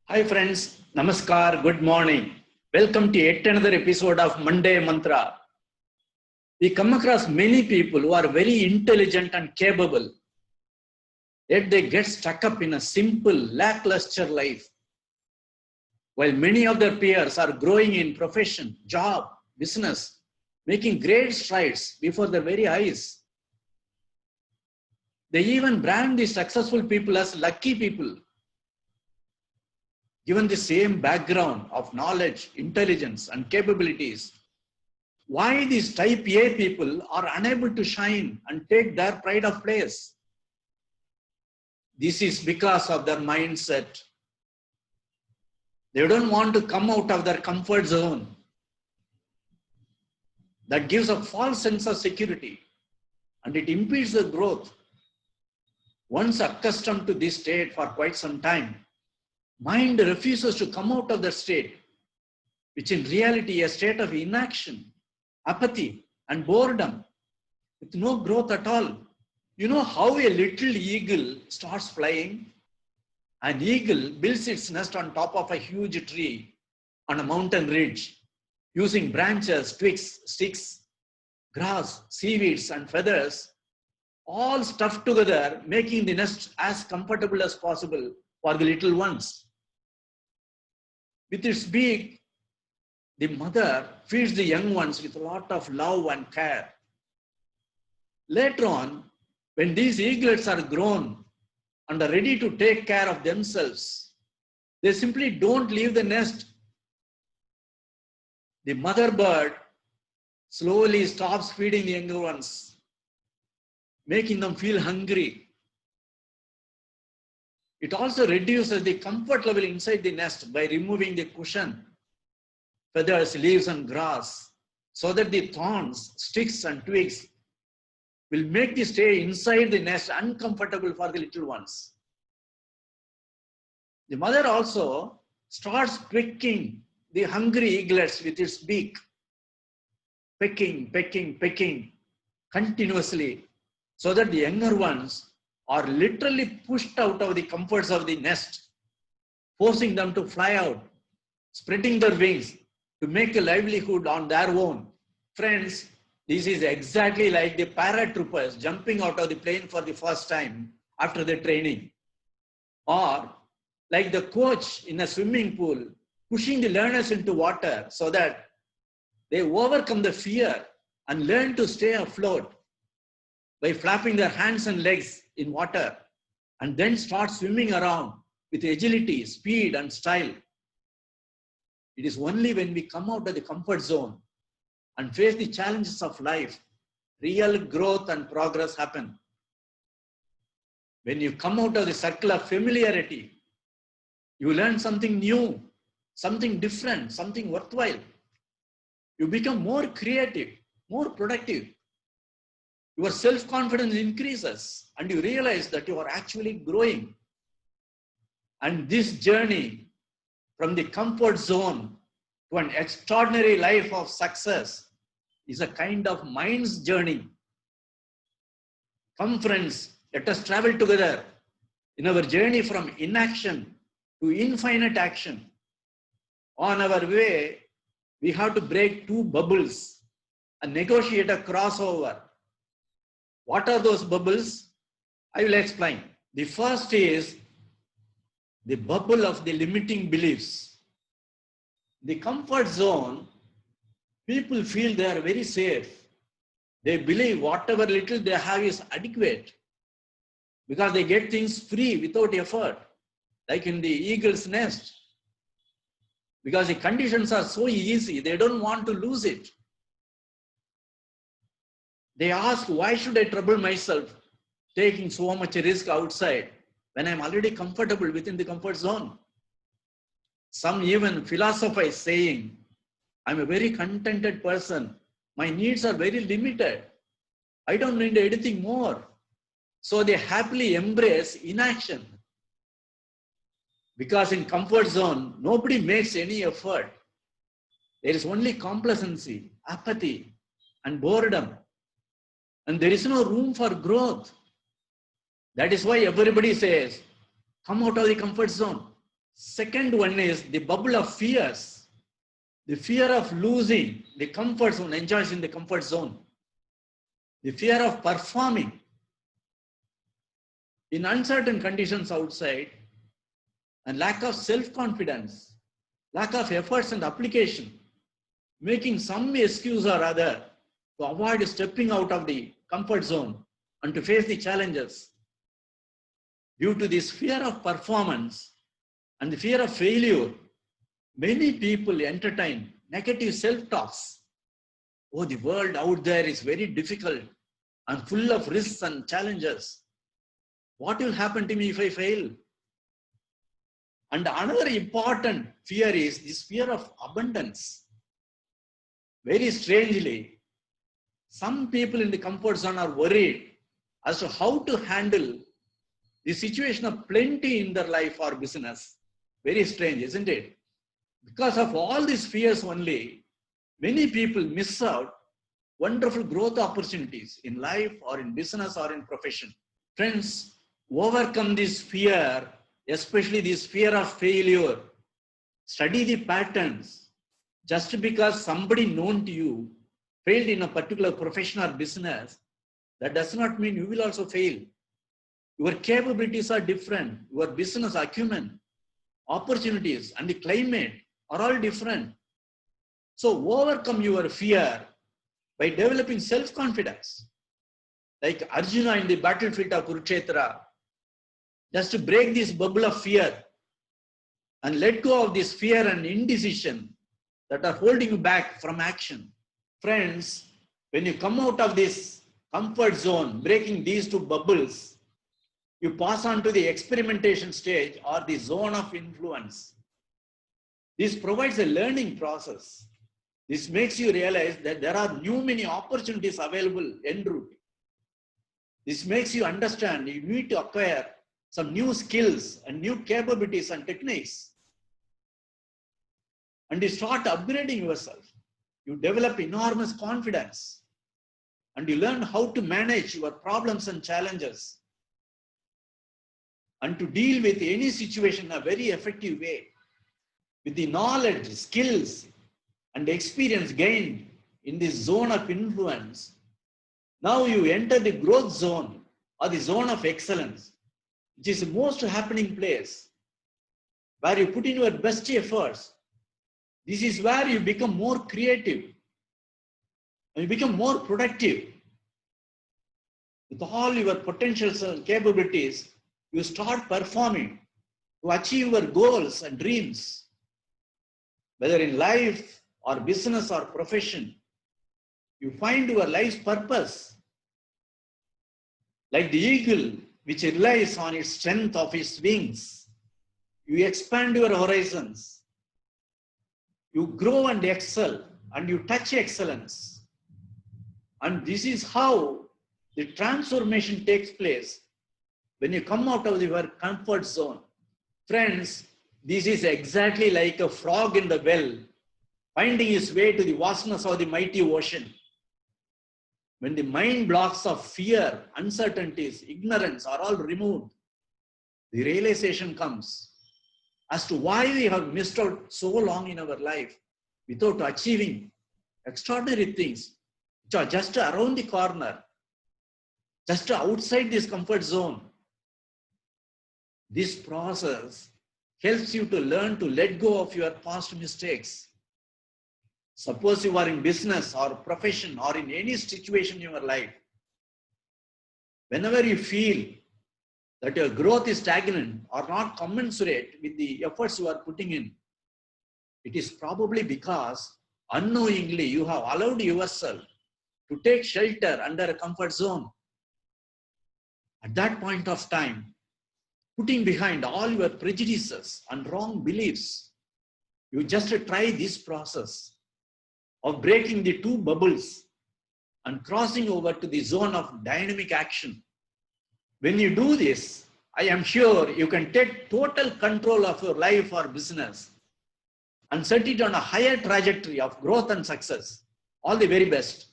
Hi friends, Namaskar, good morning. Welcome to yet another episode of Monday Mantra. We come across many people who are very intelligent and capable, yet they get stuck up in a simple, lackluster life. While many of their peers are growing in profession, job, business, making great strides before their very eyes. They even brand these successful people as lucky people. Given the same background of knowledge, intelligence, and capabilities, why these type A people are unable to shine and take their pride of place? This is because of their mindset. They don't want to come out of their comfort zone. That gives a false sense of security and it impedes the growth. Once accustomed to this state for quite some time, mind refuses to come out of that state, which in reality is a state of inaction, apathy, and boredom, with no growth at all. You know how a little eagle starts flying? An eagle builds its nest on top of a huge tree on a mountain ridge, using branches, twigs, sticks, grass, seaweeds, and feathers, all stuffed together, making the nest as comfortable as possible for the little ones. With its beak, the mother feeds the young ones with a lot of love and care. Later on, when these eaglets are grown and are ready to take care of themselves, they simply don't leave the nest. The mother bird slowly stops feeding the younger ones, making them feel hungry. It also reduces the comfort level inside the nest by removing the cushion, feathers, leaves, and grass, so that the thorns, sticks, and twigs will make the stay inside the nest uncomfortable for the little ones. The mother also starts pecking the hungry eaglets with its beak, pecking continuously, so that the younger ones are literally pushed out of the comforts of the nest, forcing them to fly out, spreading their wings to make a livelihood on their own. Friends, this is exactly like the paratroopers jumping out of the plane for the first time after the training, or like the coach in a swimming pool pushing the learners into water so that they overcome the fear and learn to stay afloat by flapping their hands and legs in water and then start swimming around with agility, speed, and style. It is only when we come out of the comfort zone and face the challenges of life, real growth and progress happen. When you come out of the circle of familiarity, you learn something new, something different, something worthwhile. You become more creative, more productive. Your self-confidence increases and you realize that you are actually growing. And this journey from the comfort zone to an extraordinary life of success is a kind of mind's journey. Come friends, let us travel together in our journey from inaction to infinite action. On our way, we have to break two bubbles and negotiate a crossover. What are those bubbles? I will explain. The first is the bubble of the limiting beliefs. The comfort zone, people feel they are very safe. They believe whatever little they have is adequate because they get things free without effort, like in the eagle's nest. Because the conditions are so easy, they don't want to lose it. They ask, why should I trouble myself taking so much risk outside when I'm already comfortable within the comfort zone? Some even philosophize saying, I'm a very contented person. My needs are very limited. I don't need anything more. So they happily embrace inaction. Because in comfort zone, nobody makes any effort. There is only complacency, apathy, and boredom. And there is no room for growth. That is why everybody says, come out of the comfort zone. Second one is the bubble of fears. The fear of losing the comfort zone, enjoys in the comfort zone. The fear of performing in uncertain conditions outside, and lack of self-confidence, lack of efforts and application, making some excuse or other to avoid stepping out of the comfort zone and to face the challenges. Due to this fear of performance and the fear of failure, many people entertain negative self-talks. Oh, the world out there is very difficult and full of risks and challenges. What will happen to me if I fail? And another important fear is this fear of abundance. Very strangely, some people in the comfort zone are worried as to how to handle the situation of plenty in their life or business. Very strange, isn't it? Because of all these fears only, many people miss out wonderful growth opportunities in life or in business or in profession. Friends, overcome this fear, especially this fear of failure. Study the patterns. Just because somebody known to you failed in a particular profession or business, that does not mean you will also fail. Your capabilities are different. Your business acumen, opportunities, and the climate are all different. So overcome your fear by developing self-confidence. Like Arjuna in the battlefield of Kurukshetra, just to break this bubble of fear and let go of this fear and indecision that are holding you back from action. Friends, when you come out of this comfort zone, breaking these two bubbles, you pass on to the experimentation stage or the zone of influence. This provides a learning process. This makes you realize that there are many opportunities available en route. This makes you understand you need to acquire some new skills and new capabilities and techniques. And you start upgrading yourself. You develop enormous confidence. And you learn how to manage your problems and challenges. And to deal with any situation in a very effective way. With the knowledge, skills, and experience gained in this zone of influence, now you enter the growth zone or the zone of excellence, which is the most happening place where you put in your best efforts. This is where you become more creative and you become more productive. With all your potentials and capabilities, you start performing to achieve your goals and dreams, whether in life or business or profession. You find your life's purpose. Like the eagle, which relies on its strength of its wings, you expand your horizons. You grow and excel, and you touch excellence. And this is how the transformation takes place when you come out of your comfort zone. Friends, this is exactly like a frog in the well, finding his way to the vastness of the mighty ocean. When the mind blocks of fear, uncertainties, ignorance are all removed, the realization comes as to why we have missed out so long in our life without achieving extraordinary things which are just around the corner, just outside this comfort zone. This process helps you to learn to let go of your past mistakes. Suppose you are in business or profession or in any situation in your life. Whenever you feel that your growth is stagnant or not commensurate with the efforts you are putting in, it is probably because unknowingly you have allowed yourself to take shelter under a comfort zone. At that point of time, putting behind all your prejudices and wrong beliefs, you just try this process of breaking the two bubbles and crossing over to the zone of dynamic action. When you do this, I am sure you can take total control of your life or business and set it on a higher trajectory of growth and success. All the very best.